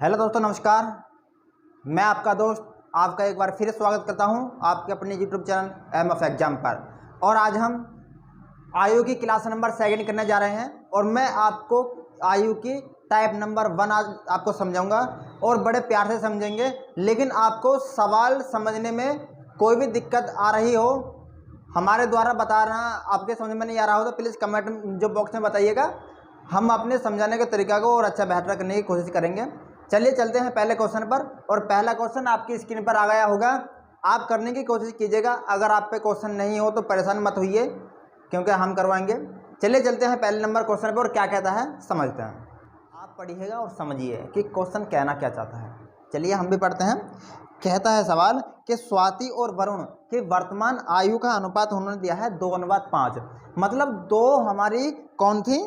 Hello दोस्तों, नमस्कार। मैं आपका दोस्त आपका एक बार फिर स्वागत करता हूं आपके अपने यूट्यूब चैनल एमएफ एग्जाम पर। और आज हम आयु की क्लास नंबर 2 करने जा रहे हैं और मैं आपको आयु की टाइप नंबर 1 आज आपको समझाऊंगा और बड़े प्यार से समझेंगे। लेकिन आपको सवाल समझने में कोई भी दिक्कत आ रही हो, हमारे द्वारा बताना आपके समझ में नहीं आ रहा हो, तो प्लीज़ कमेंट जो बॉक्स में बताइएगा। हम अपने समझाने के तरीका को और अच्छा बेहतर करने की कोशिश करेंगे। चलिए चलते हैं पहले क्वेश्चन पर। और पहला क्वेश्चन आपकी स्क्रीन पर आ गया होगा, आप करने की कोशिश कीजिएगा। अगर आप पे क्वेश्चन नहीं हो तो परेशान मत होइए, क्योंकि हम करवाएंगे। चलिए चलते हैं पहले नंबर क्वेश्चन पर और क्या कहता है समझते हैं। आप पढ़िएगा और समझिए कि क्वेश्चन कहना क्या चाहता है। चलिए हम भी पढ़ते हैं। कहता है सवाल कि स्वाति और वरुण की वर्तमान आयु का अनुपात उन्होंने दिया है 2:5। मतलब दो हमारी कौन थी,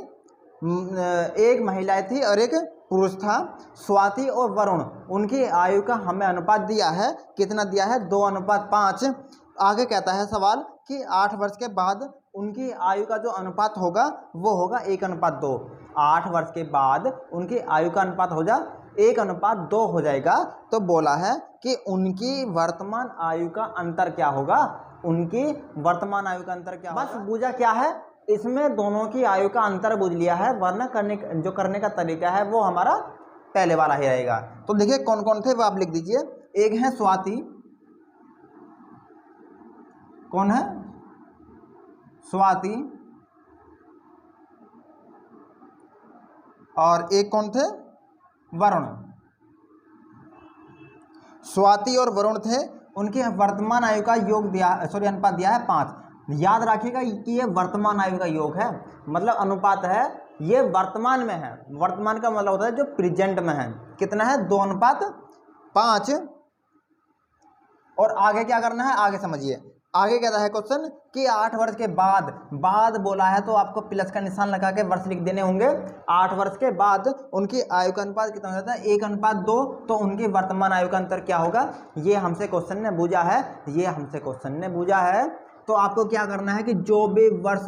एक महिला थी और एक पुरुष था। स्वाति और वरुण, उनकी आयु का हमें अनुपात दिया है। कितना दिया है? 2:5। आगे कहता है सवाल कि 8 वर्ष के बाद उनकी आयु का जो अनुपात होगा वो होगा 1:2। 8 वर्ष के बाद उनकी आयु का अनुपात हो जा 1:2 हो जाएगा। तो बोला है कि उनकी वर्तमान आयु का अंतर क्या होगा। उनकी वर्तमान आयु का अंतर क्या होगा। बस बूझा क्या है, इसमें दोनों की आयु का अंतर बुझ लिया है, वरना करने का तरीका है वो हमारा पहले वाला ही रहेगा। तो देखिए कौन कौन थे वो आप लिख दीजिए। एक है स्वाति, कौन है? स्वाति। और एक कौन थे? वरुण। स्वाति और वरुण थे, उनके वर्तमान आयु का योग दिया, अनुपात दिया है 5। याद रखिएगा कि ये वर्तमान आयु का योग है, मतलब अनुपात है, ये वर्तमान में है। वर्तमान का मतलब होता है जो प्रेजेंट में है। कितना है? 2:5। और आगे क्या करना है आगे समझिए। आगे कहता है क्वेश्चन कि 8 वर्ष के बाद बोला है, तो आपको प्लस का निशान लगा के वर्ष लिख देने होंगे। 8 वर्ष के बाद उनकी आयु का अनुपात कितना हो जाता है? 1:2। तो उनकी वर्तमान आयु का अंतर क्या होगा, ये हमसे क्वेश्चन ने पूछा है। तो आपको क्या करना है कि जो भी वर्ष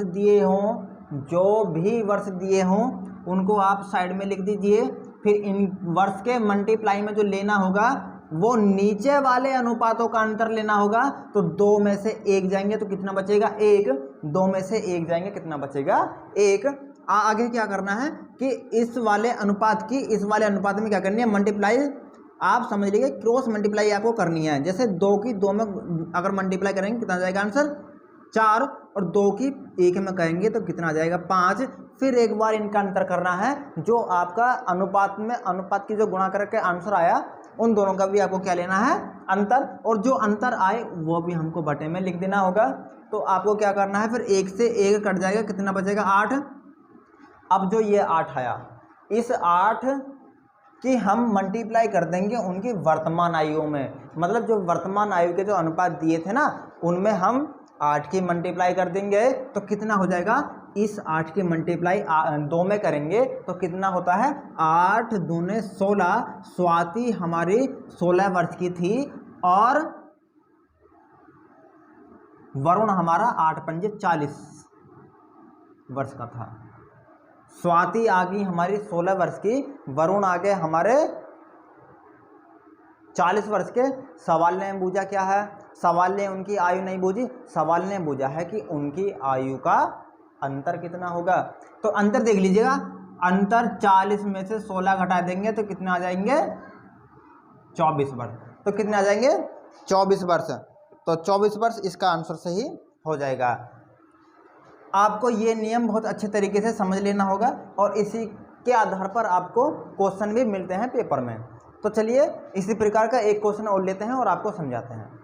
दिए हों उनको आप साइड में लिख दीजिए। फिर इन वर्ष के मल्टीप्लाई में जो लेना होगा वो नीचे वाले अनुपातों का अंतर लेना होगा। तो 2 में से 1 जाएंगे तो कितना बचेगा? 1। 2 में से 1 जाएंगे, कितना बचेगा? 1। आगे क्या करना है कि इस वाले अनुपात में क्या करनी है? मल्टीप्लाई। आप समझ लीजिए क्रॉस मल्टीप्लाई आपको करनी है। जैसे 2 की 2 में अगर मल्टीप्लाई करेंगे कितना जाएगा आंसर? 4। और 2 की 1 में करेंगे तो कितना आ जाएगा? 5। फिर एक बार इनका अंतर करना है। जो आपका अनुपात की जो गुणा करके आंसर आया, उन दोनों का भी आपको क्या लेना है? अंतर। और जो अंतर आए वो भी हमको बटे में लिख देना होगा। तो आपको क्या करना है, फिर 1 से 1 कट जाएगा, कितना बचेगा? 8। अब जो ये 8 आया, इस 8 कि हम मल्टीप्लाई कर देंगे उनकी वर्तमान आयु में। मतलब जो वर्तमान आयु के जो अनुपात दिए थे ना, उनमें हम 8 की मल्टीप्लाई कर देंगे तो कितना हो जाएगा? इस 8 की मल्टीप्लाई 2 में करेंगे तो कितना होता है? 8 दूने 16। स्वाति हमारी 16 वर्ष की थी और वरुण हमारा 8 पंजे 40 वर्ष का था। स्वाति आ गई हमारी 16 वर्ष की, वरुण आ गए हमारे 40 वर्ष के। सवाल ने बूझा क्या है? सवाल ने उनकी आयु नहीं बूझी, सवाल ने बूझा है कि उनकी आयु का अंतर कितना होगा। तो अंतर देख लीजिएगा, अंतर 40 में से 16 घटा देंगे तो कितना आ जाएंगे? 24 वर्ष। तो कितने आ जाएंगे? 24 वर्ष। तो 24 वर्ष इसका आंसर सही हो जाएगा। आपको ये नियम बहुत अच्छे तरीके से समझ लेना होगा और इसी के आधार पर आपको क्वेश्चन भी मिलते हैं पेपर में। तो चलिए इसी प्रकार का एक क्वेश्चन और लेते हैं और आपको समझाते हैं।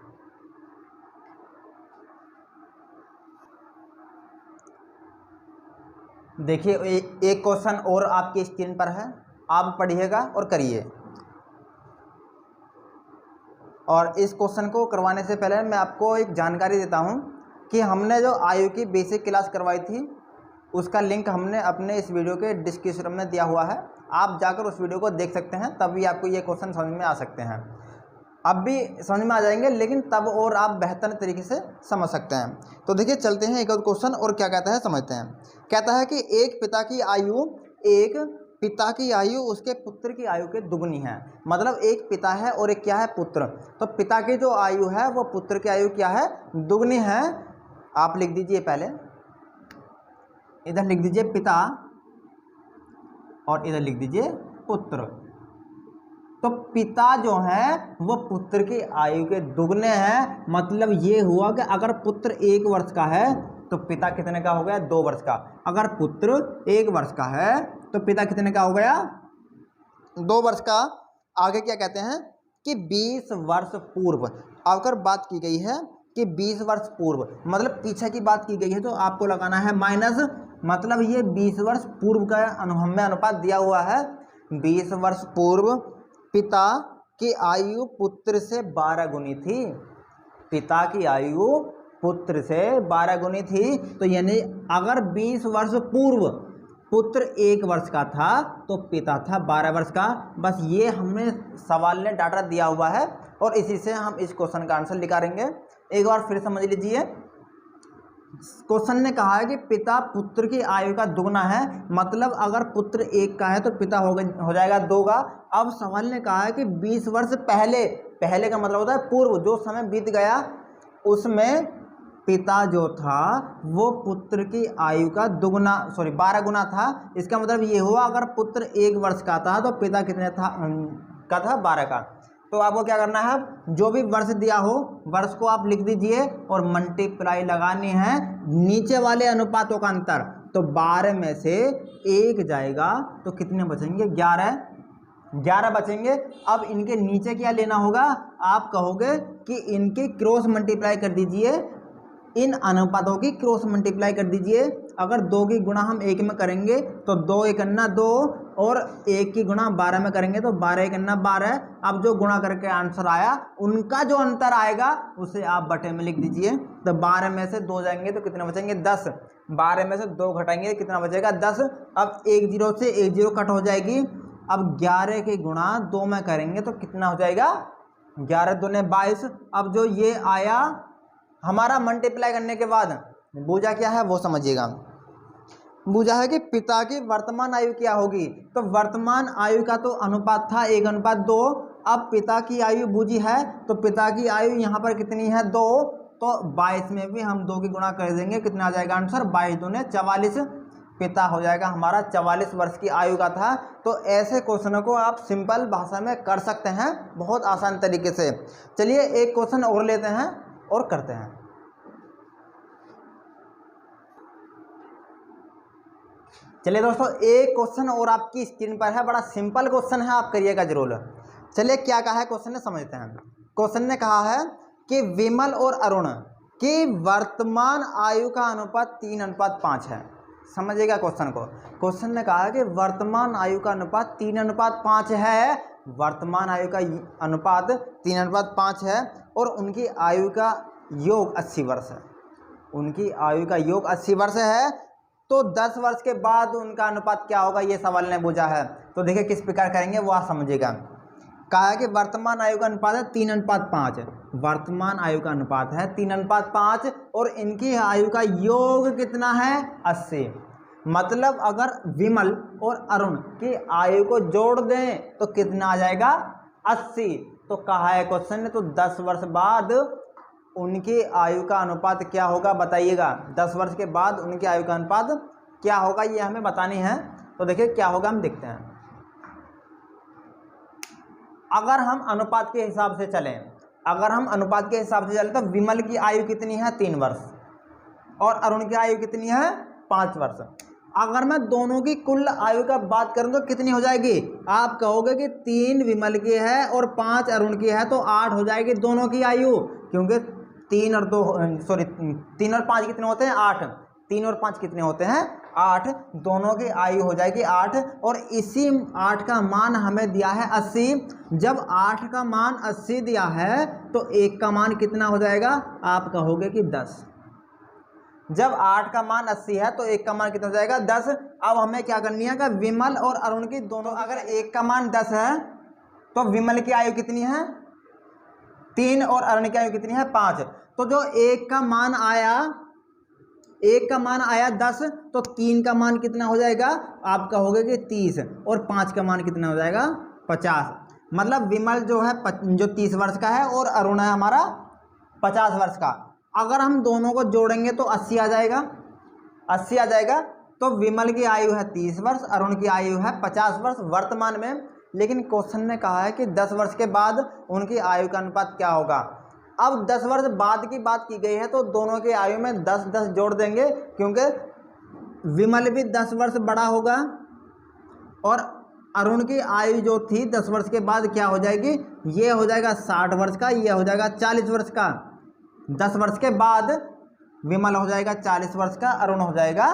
देखिए एक क्वेश्चन और आपकी स्क्रीन पर है, आप पढ़िएगा और करिए। और इस क्वेश्चन को करवाने से पहले मैं आपको एक जानकारी देता हूं कि हमने जो आयु की बेसिक क्लास करवाई थी उसका लिंक हमने अपने इस वीडियो के डिस्क्रिप्शन में दिया हुआ है। आप जाकर उस वीडियो को देख सकते हैं, तभी आपको ये क्वेश्चन समझ में आ सकते हैं। अब भी समझ में आ जाएंगे, लेकिन तब और आप बेहतर तरीके से समझ सकते हैं। तो देखिए चलते हैं एक और क्वेश्चन और क्या कहता है समझते हैं। कहता है कि एक पिता की आयु एक पिता की आयु उसके पुत्र की आयु के दुगनी है। मतलब एक पिता है और एक क्या है, पुत्र। तो पिता की जो आयु है वो पुत्र की आयु क्या है, दुगनी है। आप लिख दीजिए, पहले इधर लिख दीजिए पिता और इधर लिख दीजिए पुत्र। तो पिता जो है वो पुत्र की आयु के दुगने हैं। मतलब ये हुआ कि अगर पुत्र 1 वर्ष का है तो पिता कितने का हो गया, 2 वर्ष का। अगर पुत्र 1 वर्ष का है तो पिता कितने का हो गया, 2 वर्ष का। आगे क्या कहते हैं कि 20 वर्ष पूर्व, अगर बात की गई है कि 20 वर्ष पूर्व मतलब पीछे की बात की गई है, तो आपको लगाना है माइनस। मतलब ये 20 वर्ष पूर्व का हमें अनुपात दिया हुआ है। 20 वर्ष पूर्व पिता की आयु पुत्र से 12 गुनी थी। पिता की आयु पुत्र से 12 गुनी थी। तो यानी अगर 20 वर्ष पूर्व पुत्र 1 वर्ष का था तो पिता था 12 वर्ष का। बस ये हमें सवाल ने डाटा दिया हुआ है और इसी से हम इस क्वेश्चन का आंसर निकालेंगे। एक बार फिर समझ लीजिए, क्वेश्चन ने कहा है कि पिता पुत्र की आयु का दुगना है। मतलब अगर पुत्र 1 का है तो पिता हो जाएगा 2 का। अब सवाल ने कहा है कि 20 वर्ष पहले, पहले का मतलब होता है पूर्व, जो समय बीत गया उसमें पिता जो था वो पुत्र की आयु का दुगना 12 गुना था। इसका मतलब ये हुआ अगर पुत्र 1 वर्ष का था तो पिता कितने था 12 का। तो आपको क्या करना है, जो भी वर्ष दिया हो वर्ष को आप लिख दीजिए और मल्टीप्लाई लगानी है नीचे वाले अनुपातों का अंतर। तो 12 में से 1 जाएगा तो कितने बचेंगे, 11 बचेंगे। अब इनके नीचे क्या लेना होगा, आप कहोगे कि इनके क्रॉस मल्टीप्लाई कर दीजिए, इन अनुपातों की क्रॉस मल्टीप्लाई कर दीजिए। अगर 2 की गुणा हम 1 में करेंगे तो 2 1 2 और 1 की गुणा 12 में करेंगे तो 12 1 12। अब जो गुणा करके आंसर आया उनका जो अंतर आएगा उसे आप बटे में लिख दीजिए। तो 12 में से 2 जाएंगे तो कितने बचेंगे, 10। 12 में से 2 घटाएंगे कितना बचेगा, 10। अब 1 0 से 1 0 कट हो जाएगी। अब 11 की गुणा 2 में करेंगे तो कितना हो जाएगा, 11 दूने 22। अब जो ये आया हमारा मल्टीप्लाई करने के बाद बूझा क्या है वो समझिएगा। बूझा है कि पिता की वर्तमान आयु क्या होगी। तो वर्तमान आयु का तो अनुपात था 1:2। अब पिता की आयु बूझी है तो पिता की आयु यहाँ पर कितनी है, 2। तो 22 में भी हम 2 की गुणा कर देंगे, कितना आ जाएगा आंसर, 22 दूने 44। पिता हो जाएगा हमारा 44 वर्ष की आयु का था। तो ऐसे क्वेश्चनों को आप सिंपल भाषा में कर सकते हैं बहुत आसान तरीके से। चलिए एक क्वेश्चन और लेते हैं और करते हैं। चलिए दोस्तों, एक क्वेश्चन और आपकी स्क्रीन पर है, बड़ा सिंपल क्वेश्चन है, आप करिएगा जरूर। चलिए क्या कहा है क्वेश्चन ने समझते हैं। क्वेश्चन ने कहा है कि विमल और अरुण की वर्तमान आयु का अनुपात 3:5 है। समझिएगा क्वेश्चन को। क्वेश्चन ने कहा है कि वर्तमान आयु का अनुपात 3:5 है। वर्तमान आयु का अनुपात 3:5 है और उनकी आयु का योग 80 वर्ष है। उनकी आयु का योग 80 वर्ष है। तो 10 वर्ष के बाद उनका अनुपात क्या होगा, ये सवाल ने पूछा है। तो देखिए किस प्रकार करेंगे वो आप समझिएगा। कहा है कि वर्तमान आयु का अनुपात है 3:5। वर्तमान आयु का अनुपात है 3:5 और इनकी आयु का योग कितना है, 80। मतलब अगर विमल और अरुण की आयु को जोड़ दें तो कितना आ जाएगा, 80। तो कहा है क्वेश्चन ने, तो 10 वर्ष बाद उनकी आयु का अनुपात क्या होगा बताइएगा। 10 वर्ष के बाद उनकी आयु का अनुपात क्या होगा ये हमें बतानी है। तो देखिए क्या होगा, हम देखते हैं। अगर हम अनुपात के हिसाब से चलें, तो विमल की आयु कितनी है, 3 वर्ष और अरुण की आयु कितनी है, 5 वर्ष। अगर मैं दोनों की कुल आयु का बात करूं तो कितनी हो जाएगी, आप कहोगे कि 3 विमल की है और 5 अरुण की है तो 8 हो जाएगी दोनों की आयु। क्योंकि 3 और 5 कितने होते हैं, 8। 3 और 5 कितने होते हैं, 8। दोनों की आयु हो जाएगी 8 और इसी 8 का मान हमें दिया है 80। जब 8 का मान 80 दिया है तो 1 का मान कितना हो जाएगा, आप कहोगे कि 10। जब 8 का मान 80 है तो 1 का मान कितना हो जाएगा, 10। अब हमें क्या करनी है कि विमल और अरुण की दोनों, अगर 1 का मान 10 है तो विमल की आयु कितनी है, 3 और अरुण की आयु कितनी है, 5। तो जो 1 का मान आया, 1 का मान आया 10, तो 3 का मान कितना हो जाएगा, आप कहोगे कि 30, और 5 का मान कितना हो जाएगा 50। मतलब विमल जो है जो 30 वर्ष का है और अरुण है हमारा 50 वर्ष का। अगर हम दोनों को जोड़ेंगे तो 80 आ जाएगा, 80 आ जाएगा। तो विमल की आयु है 30 वर्ष, अरुण की आयु है 50 वर्ष वर्तमान में। लेकिन क्वेश्चन ने कहा है कि 10 वर्ष के बाद उनकी आयु का अनुपात क्या होगा। अब 10 वर्ष बाद की बात की गई है तो दोनों की आयु में 10-10 जोड़ देंगे, क्योंकि विमल भी 10 वर्ष बड़ा होगा और अरुण की आयु जो थी 10 वर्ष के बाद क्या हो जाएगी, ये हो जाएगा 60 वर्ष का, ये हो जाएगा 40 वर्ष का। 10 वर्ष के बाद विमल हो जाएगा 40 वर्ष का, अरुण हो जाएगा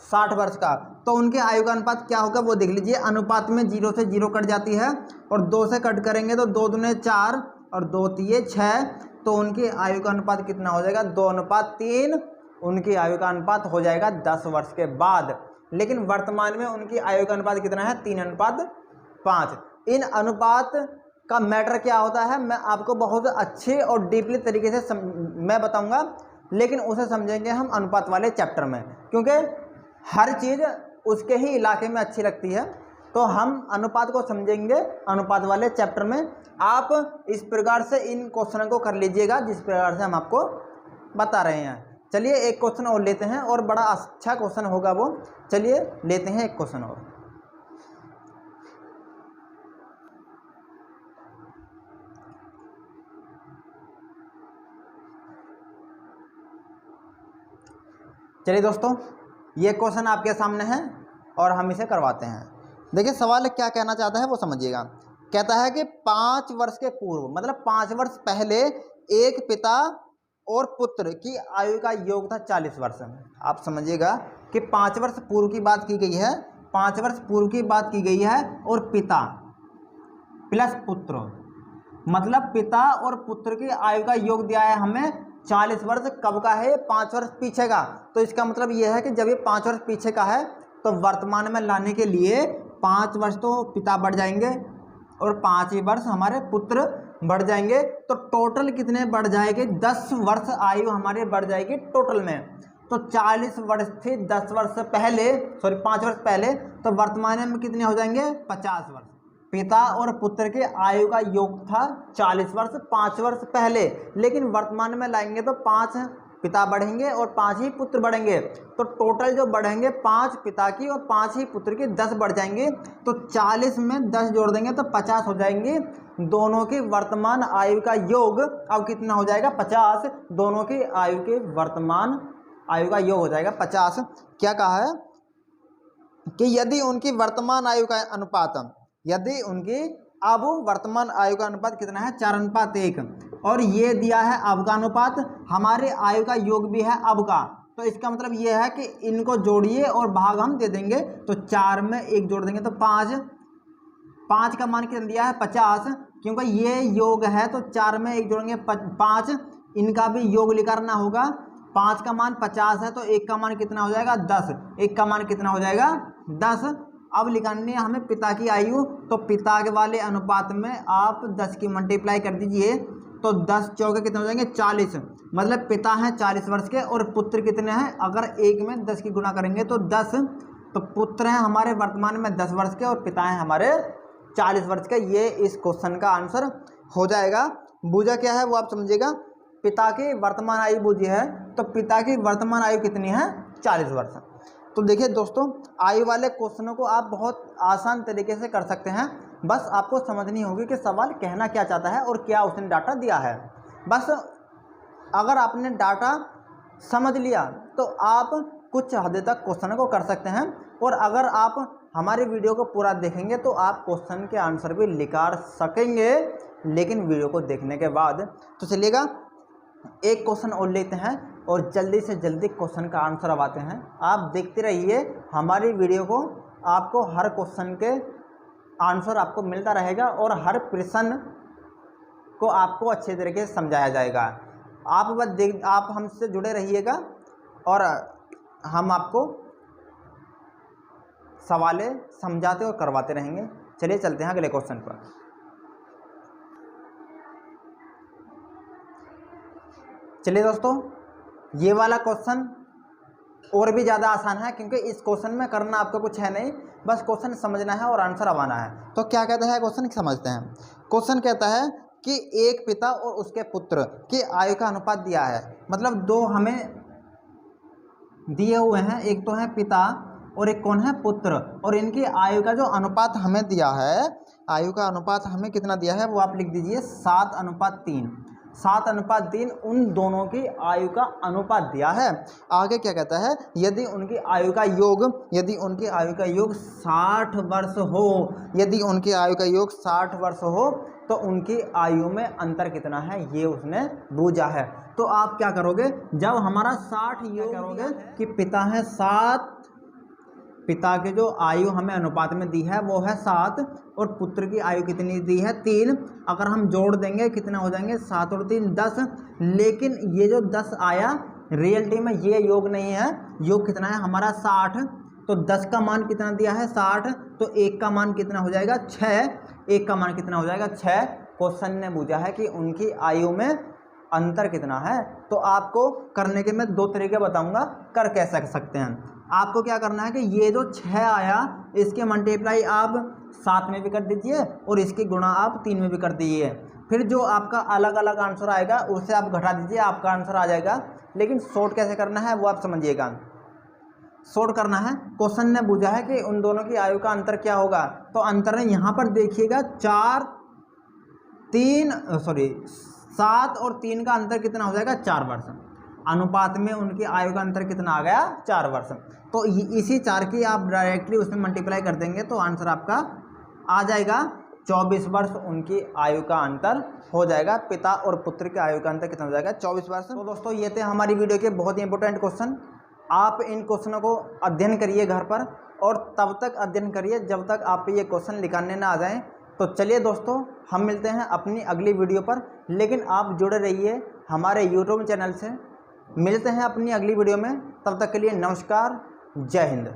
60 वर्ष का। तो उनके आयु का अनुपात क्या होगा वो देख लीजिए। अनुपात में 0 से 0 कट जाती है और 2 से कट करेंगे तो 2 दूने 4 और 2 तिये 6, तो उनकी आयु का अनुपात कितना हो जाएगा 2:3। उनकी आयु का अनुपात हो जाएगा 10 वर्ष के बाद। लेकिन वर्तमान में उनकी आयु का अनुपात कितना है 3:5। इन अनुपात का मैटर क्या होता है मैं आपको बहुत अच्छे और डीपली तरीके से मैं बताऊंगा, लेकिन उसे समझेंगे हम अनुपात वाले चैप्टर में, क्योंकि हर चीज़ उसके ही इलाके में अच्छी लगती है। तो हम अनुपात को समझेंगे अनुपात वाले चैप्टर में। आप इस प्रकार से इन क्वेश्चनों को कर लीजिएगा जिस प्रकार से हम आपको बता रहे हैं। चलिए एक क्वेश्चन और लेते हैं, और बड़ा अच्छा क्वेश्चन होगा वो। चलिए लेते हैं एक क्वेश्चन और। चलिए दोस्तों, ये क्वेश्चन आपके सामने है और हम इसे करवाते हैं। देखिए सवाल क्या कहना चाहता है वो समझिएगा। कहता है कि 5 वर्ष के पूर्व, मतलब 5 वर्ष पहले एक पिता और पुत्र की आयु का योग था 40 वर्ष। आप समझिएगा कि 5 वर्ष पूर्व की बात की गई है, 5 वर्ष पूर्व की बात की गई है, और पिता प्लस पुत्र, मतलब पिता और पुत्र की आयु का योग दिया है हमें 40 वर्ष। कब का है, 5 वर्ष पीछे का। तो इसका मतलब यह है कि जब ये 5 वर्ष पीछे का है तो वर्तमान में लाने के लिए 5 वर्ष तो पिता बढ़ जाएंगे और 5 ही वर्ष हमारे पुत्र बढ़ जाएंगे। तो टोटल कितने बढ़ जाएंगे, 10 वर्ष आयु हमारी बढ़ जाएगी टोटल में। तो 40 वर्ष थी 10 वर्ष पहले, 5 वर्ष पहले, तो वर्तमान में कितने हो जाएंगे 50 वर्ष। पिता और पुत्र के आयु का योग था 40 वर्ष 5 वर्ष पहले, लेकिन वर्तमान में लाएंगे तो 5 पिता बढ़ेंगे और 5 ही पुत्र बढ़ेंगे। तो टोटल जो बढ़ेंगे 5 पिता की और 5 ही पुत्र की 10 बढ़ जाएंगे। तो 40 में 10 जोड़ देंगे तो 50 हो जाएंगी। दोनों की वर्तमान आयु का योग अब कितना हो जाएगा 50। दोनों की आयु के वर्तमान आयु का योग हो जाएगा 50। क्या कहा है कि यदि उनकी वर्तमान आयु का अनुपात, यदि उनकी अब वर्तमान आयु का अनुपात कितना है 4:1, और ये दिया है अब का अनुपात, हमारे आयु का योग भी है अब का। तो इसका मतलब ये है कि इनको जोड़िए और भाग हम दे देंगे। तो 4 में 1 जोड़ देंगे तो 5, 5 का मान कितना दिया है 50, क्योंकि ये योग है तो 4 में 1 जोड़ेंगे 5, इनका भी योग निकालना होगा। 5 का मान 50 है तो 1 का मान कितना हो जाएगा 10, 1 का मान कितना हो जाएगा 10। अब निकालनी है हमें पिता की आयु, तो पिता के वाले अनुपात में आप 10 की मल्टीप्लाई कर दीजिए तो 10 चौके कितने हो जाएंगे 40। मतलब पिता हैं 40 वर्ष के और पुत्र कितने हैं, अगर 1 में 10 की गुना करेंगे तो 10, तो पुत्र हैं हमारे वर्तमान में 10 वर्ष के और पिता हैं हमारे 40 वर्ष के। ये इस क्वेश्चन का आंसर हो जाएगा। बूझा क्या है वो आप समझिएगा। पिता की वर्तमान आयु बूझी है, तो पिता की वर्तमान आयु कितनी है 40 वर्ष। तो देखिए दोस्तों, आयु वाले क्वेश्चनों को आप बहुत आसान तरीके से कर सकते हैं। बस आपको समझनी होगी कि सवाल कहना क्या चाहता है और क्या उसने डाटा दिया है। बस अगर आपने डाटा समझ लिया तो आप कुछ हद तक क्वेश्चन को कर सकते हैं, और अगर आप हमारे वीडियो को पूरा देखेंगे तो आप क्वेश्चन के आंसर भी निकाल सकेंगे, लेकिन वीडियो को देखने के बाद। तो चलिएगा एक क्वेश्चन और लेते हैं और जल्दी से जल्दी क्वेश्चन का आंसर अब आते हैं। आप देखते रहिए हमारी वीडियो को, आपको हर क्वेश्चन के आंसर आपको मिलता रहेगा और हर प्रश्न को आपको अच्छे तरीके से समझाया जाएगा। आप बस आप हमसे जुड़े रहिएगा और हम आपको सवालें समझाते और करवाते रहेंगे। चलिए चलते हैं अगले क्वेश्चन पर। चलिए दोस्तों, ये वाला क्वेश्चन और भी ज़्यादा आसान है, क्योंकि इस क्वेश्चन में करना आपको कुछ है नहीं, बस क्वेश्चन समझना है और आंसर आना है। तो क्या कहता है क्वेश्चन, समझते हैं। क्वेश्चन कहता है कि एक पिता और उसके पुत्र की आयु का अनुपात दिया है। मतलब दो हमें दिए हुए हैं, एक तो है पिता और एक कौन है, पुत्र, और इनकी आयु का जो अनुपात हमें दिया है, आयु का अनुपात हमें कितना दिया है वो आप लिख दीजिए 7:3। 7:3 उन दोनों की आयु का अनुपात दिया है। आगे क्या कहता है, यदि उनकी आयु का योग 60 वर्ष हो, यदि उनकी आयु का योग 60 वर्ष हो तो उनकी आयु में अंतर कितना है, ये उसने बूझा है। तो आप क्या करोगे, जब हमारा 60 योग करोगे कि पिता है 7, पिता की जो आयु हमें अनुपात में दी है वो है 7, और पुत्र की आयु कितनी दी है 3। अगर हम जोड़ देंगे कितना हो जाएंगे, 7 और 3 10। लेकिन ये जो 10 आया रियलिटी में ये योग नहीं है, योग कितना है हमारा 60। तो 10 का मान कितना दिया है 60, तो 1 का मान कितना हो जाएगा 6। 1 का मान कितना हो जाएगा 6। क्वेश्चन ने पूछा है कि उनकी आयु में अंतर कितना है। तो आपको करने के मैं 2 तरीके बताऊंगा, कर कैसे सकते हैं। आपको क्या करना है कि ये जो 6 आया इसके मल्टीप्लाई आप 7 में भी कर दीजिए और इसकी गुणा आप 3 में भी कर दीजिए। फिर जो आपका अलग अलग आंसर आएगा उससे आप घटा दीजिए, आपका आंसर आ जाएगा। लेकिन शॉर्ट कैसे करना है वो आप समझिएगा। शॉर्ट करना है, क्वेश्चन ने पूछा है कि उन दोनों की आयु का अंतर क्या होगा। तो अंतर है यहाँ पर देखिएगा 7 और 3 का अंतर कितना हो जाएगा 4 वर्ष। अनुपात में उनकी आयु का अंतर कितना आ गया 4 वर्ष। तो इसी 4 की आप डायरेक्टली उसमें मल्टीप्लाई कर देंगे तो आंसर आपका आ जाएगा 24 वर्ष उनकी आयु का अंतर हो जाएगा। पिता और पुत्र की आयु का अंतर कितना हो जाएगा 24 वर्ष। तो दोस्तों ये थे हमारी वीडियो के बहुत ही इंपॉर्टेंट क्वेश्चन। आप इन क्वेश्चनों को अध्ययन करिए घर पर, और तब तक अध्ययन करिए जब तक आप ये क्वेश्चन निकालने ना आ जाएँ। तो चलिए दोस्तों, हम मिलते हैं अपनी अगली वीडियो पर, लेकिन आप जुड़े रहिए हमारे यूट्यूब चैनल से। मिलते हैं अपनी अगली वीडियो में, तब तक के लिए नमस्कार, जय हिंद।